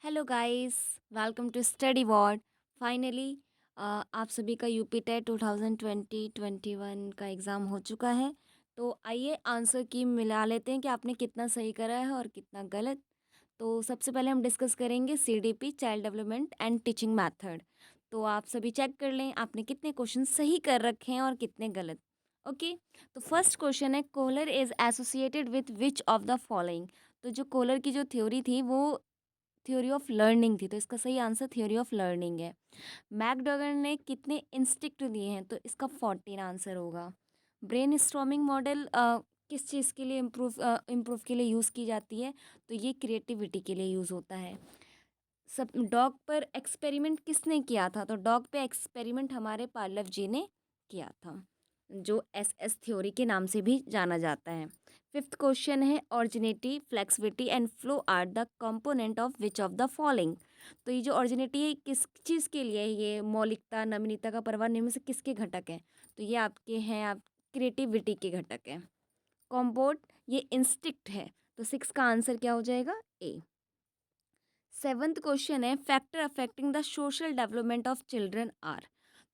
Hello guys, welcome to Study Ward. Finally आप सभी का यूपी टेट 2020-21 का एग्ज़ाम हो चुका है। तो आइए आंसर की मिला लेते हैं कि आपने कितना सही करा है और कितना गलत। तो सबसे पहले हम डिस्कस करेंगे CDP, child development and teaching method. तो आप सभी चेक कर लें आपने कितने क्वेश्चन सही कर रखे हैं और कितने गलत। ओके। तो फर्स्ट क्वेश्चन है, collar is associated with which of the following. तो जो कोलर की जो थ्योरी थी वो थ्योरी ऑफ लर्निंग थी, तो इसका सही आंसर थ्योरी ऑफ लर्निंग है। मैकडॉगल ने कितने इंस्टिक्ट दिए हैं, तो इसका 14 आंसर होगा। ब्रेन स्टॉर्मिंग मॉडल किस चीज़ के लिए इम्प्रूव के लिए यूज़ की जाती है, तो ये क्रिएटिविटी के लिए यूज़ होता है। सब डॉग पर एक्सपेरिमेंट किसने किया था, तो डॉग पे एक्सपेरिमेंट हमारे पार्लव जी ने किया था, जो एस थ्योरी के नाम से भी जाना जाता है। फिफ्थ क्वेश्चन है, originality, flexibility and flow are the component of which of the following. तो ये जो ऑरिजिनिटी है किस चीज़ के लिए है, ये मौलिकता, नमनीयता का परवाह निम्न से किसके घटक हैं, तो ये आपके हैं आप क्रिएटिविटी के घटक हैं। कॉम्पोर्ट ये इंस्टिक्ट है, तो सिक्स का आंसर क्या हो जाएगा, ए। सेवन्थ क्वेश्चन है, factor affecting the social development of children are.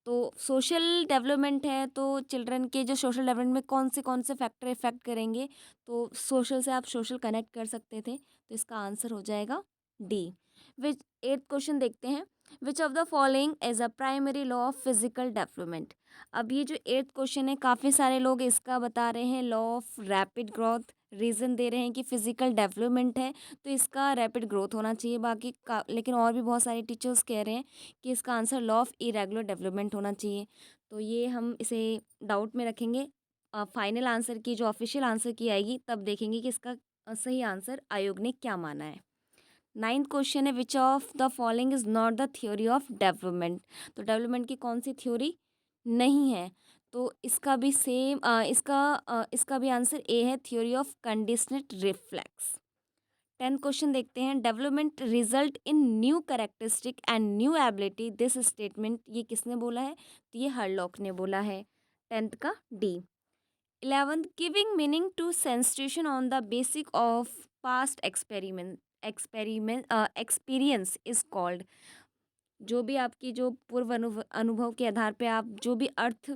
तो सोशल डेवलपमेंट है, तो चिल्ड्रन के जो सोशल डेवलपमेंट में कौन से फैक्टर इफेक्ट करेंगे, तो सोशल से आप सोशल कनेक्ट कर सकते थे, तो इसका आंसर हो जाएगा डी। विच एट्थ क्वेश्चन देखते हैं, विच of the following is a primary law of physical development. अब ये जो एट्थ क्वेश्चन है, काफ़ी सारे लोग इसका बता रहे हैं law of rapid growth, reason दे रहे हैं कि फिजिकल डेवलपमेंट है तो इसका रैपिड ग्रोथ होना चाहिए। बाकी का लेकिन और भी बहुत सारे टीचर्स कह रहे हैं कि इसका answer law of irregular development होना चाहिए। तो ये हम इसे डाउट में रखेंगे। फाइनल आंसर की जो ऑफिशियल आंसर की आएगी तब देखेंगे कि इसका सही आंसर आयोग ने क्या माना है। नाइन्थ क्वेश्चन है, which of the following is not the theory of development. तो डेवलपमेंट की कौन सी थ्योरी नहीं है, तो इसका भी सेम इसका भी आंसर ए है, theory of conditioned reflex. Tenth question देखते हैं, development result in new characteristic and new ability, this statement ये किसने बोला है, तो ये हरलॉक ने बोला है। टेंथ का D. 11th, giving meaning to sensation on the basic of past experience is called. जो भी आपकी जो पूर्व अनुभव के आधार पे आप जो भी अर्थ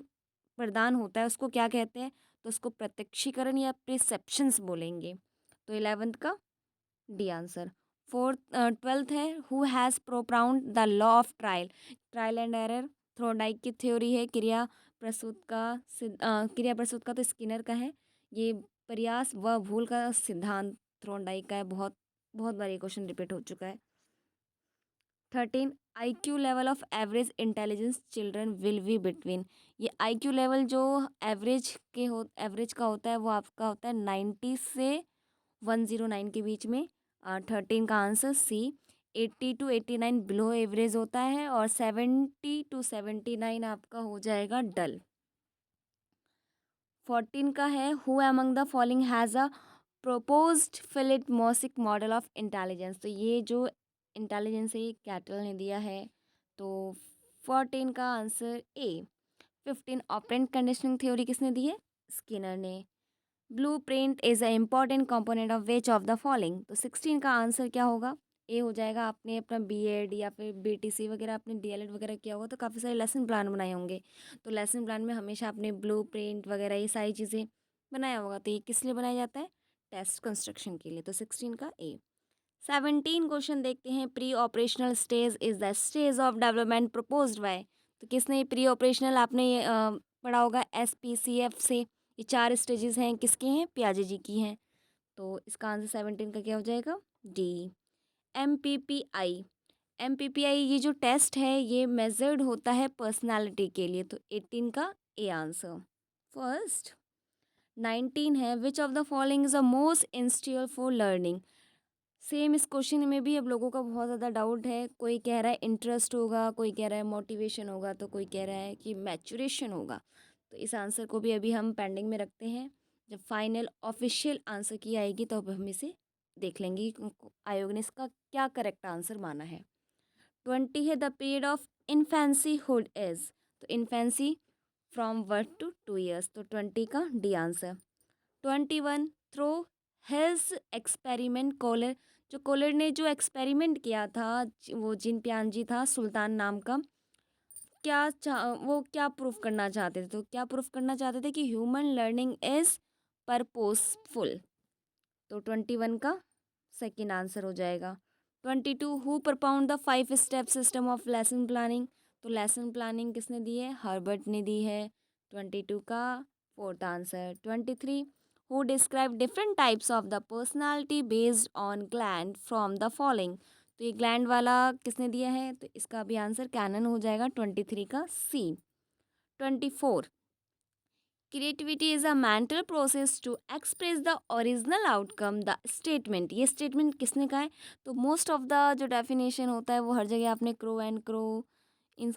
प्रदान होता है उसको क्या कहते हैं, तो उसको प्रत्यक्षीकरण या प्रिसेप्शंस बोलेंगे। तो 11th का डी आंसर। फोर्थ ट्वेल्थ है, who has propounded the law of trial. Trial and error Thorndike की थ्योरी है। क्रिया प्रसूत का तो स्किनर का है। ये प्रयास व भूल का सिद्धांत थ्रोडाइक का है। बहुत बहुत बार ये क्वेश्चन रिपीट हो चुका है। 13, IQ level of average intelligence children will be between. ये IQ लेवल जो एवरेज का होता है वो आपका होता है 90 से 109 के बीच में। 13 का answer C. 80 to 89 below average होता है और 70 to 79 आपका हो जाएगा डल। 14 का है, who among the following has a proposed Philip mosaic model of intelligence. तो ये जो इंटेलिजेंस है ये कैटल ने दिया है। तो 14 का answer A. 15, operant conditioning theory किसने दी है, स्किनर ने। Blue print is a important component of which of the following. तो 16 का आंसर क्या होगा, ए हो जाएगा। आपने अपना बीएड या फिर बीटीसी वगैरह आपने डीएलएड वगैरह किया होगा तो काफ़ी सारे लेसन प्लान बनाए होंगे। तो लेसन प्लान में हमेशा आपने ब्लू प्रिंट वगैरह ये सारी चीज़ें बनाया होगा। तो ये किस लिए बनाया जाता है, टेस्ट कंस्ट्रक्शन के लिए। तो 16 का ए। 17 क्वेश्चन देखते हैं, pre operational stage is the stage of development proposed by. तो किसने प्री ऑपरेशनल आपने ये पढ़ा होगा SPCF से। ये 4 स्टेजेस हैं, किसके हैं, पियाजे जी की हैं। तो इसका आंसर 17 का क्या हो जाएगा, डी। MPPI। MPPI ये जो टेस्ट है ये मेजर्ड होता है पर्सनालिटी के लिए। तो 18 का ए आंसर। फर्स्ट 19 है, which of the following is a most essential for learning. Same इस क्वेश्चन में भी अब लोगों का बहुत ज़्यादा डाउट है। कोई कह रहा है इंटरेस्ट होगा, कोई कह रहा है मोटिवेशन होगा, तो कोई कह रहा है कि मैचुरेशन होगा। तो इस आंसर को भी अभी हम पेंडिंग में रखते हैं। जब फाइनल ऑफिशियल आंसर की आएगी तो अब हम इसे देख लेंगे कि आयोग ने इसका क्या करेक्ट आंसर माना है। 20 है, the period of infancy hood is. तो इन्फेंसी फ्रॉम 1 to 2 years। तो 20 का D answer. 21, through his experiment Kohler जो कोलर ने जो एक्सपेरिमेंट किया था, वो जिन पियानजी था सुल्तान नाम का, वो क्या प्रूफ करना चाहते थे? तो क्या प्रूफ करना चाहते थे कि ह्यूमन लर्निंग इज़ पर्पोसफुल। तो 21 का सेकंड आंसर हो जाएगा। 22 who perform the 5 step system of lesson planning. तो लेसन प्लानिंग किसने दी है? हर्बर्ट ने दी है। 22 का fourth answer. 23 who describe different types of the personality based on gland from the following. तो ये ग्लैंड वाला किसने दिया है? तो इसका भी आंसर कैनन हो जाएगा 23 का C. 24 creativity is a mental process to express the original outcome the statement. ये स्टेटमेंट किसने कहा है? तो मोस्ट ऑफ द जो डेफिनेशन होता है वो हर जगह आपने क्रो एंड क्रो इन,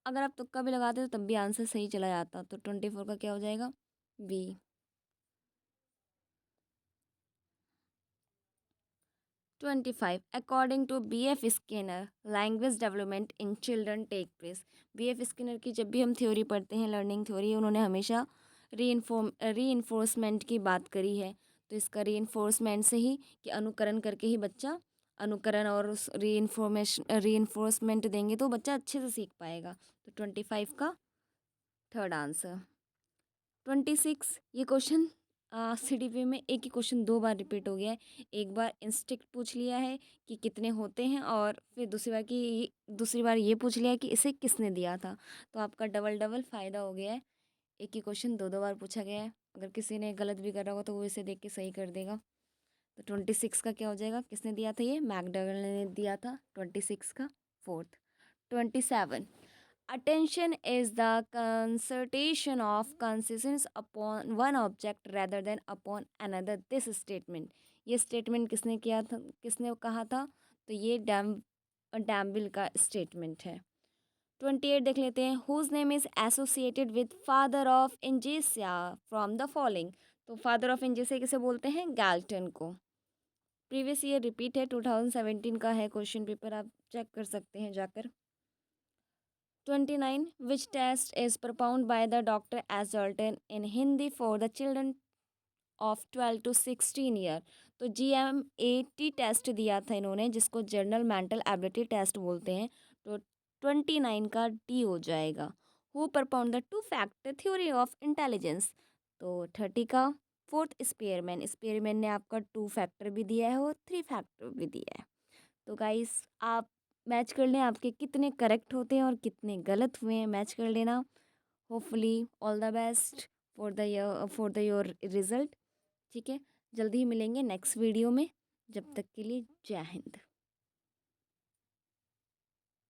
अगर आप तुक्का भी लगाते तो तब भी आंसर सही चला जाता। तो 24 का क्या हो जाएगा? B. 25 according to BF Skinner language development in children take place. BF Skinner की जब भी हम थ्योरी पढ़ते हैं, लर्निंग थ्योरी, उन्होंने हमेशा री की बात करी है। तो इसका री से ही, कि अनुकरण करके ही बच्चा, अनुकरण और री देंगे तो बच्चा अच्छे से सीख पाएगा। तो 25 का थर्ड आंसर। 26 ये क्वेश्चन CDP में एक ही क्वेश्चन 2 बार रिपीट हो गया है। एक बार इंस्टिक्ट पूछ लिया है कि कितने होते हैं, और फिर दूसरी बार ये पूछ लिया है कि इसे किसने दिया था। तो आपका डबल डबल फ़ायदा हो गया है। एक ही क्वेश्चन 2 बार पूछा गया है। अगर किसी ने गलत भी करा होगा तो वो इसे देख के सही कर देगा। तो 26 का क्या हो जाएगा? किसने दिया था? ये मैकडगल ने दिया था। 26 का fourth. 27 Attention is the concentration of consciousness upon one object rather than upon another. This statement, ये स्टेटमेंट किसने किया था, किसने कहा था? तो ये डैम्बिल का स्टेटमेंट है। 28 देख लेते हैं। Whose name is associated with father of eugenics from the following. तो फादर ऑफ इंजेसिया किसे बोलते हैं? गैल्टन को। प्रीवियस ईयर रिपीट है, 2017 का है क्वेश्चन पेपर, आप चेक कर सकते हैं जाकर। 29 which test is propounded by the Dr. S. Dalton in Hindi for the children of 12 to 16 year. तो GMAT टेस्ट दिया था इन्होंने, जिसको जनरल मेंटल एबिलिटी टेस्ट बोलते हैं। तो 29 का डी हो जाएगा। Who perform the 2 factor theory of intelligence. तो 30 का फोर्थ स्पेयरमैन ने आपका 2 फैक्टर भी दिया है और 3 फैक्टर भी दिया है। तो गाइस आप मैच कर लें आपके कितने करेक्ट होते हैं और कितने गलत हुए हैं, मैच कर लेना। Hopefully all the best for the your result. ठीक है, जल्दी ही मिलेंगे नेक्स्ट वीडियो में। जब तक के लिए जय हिंद।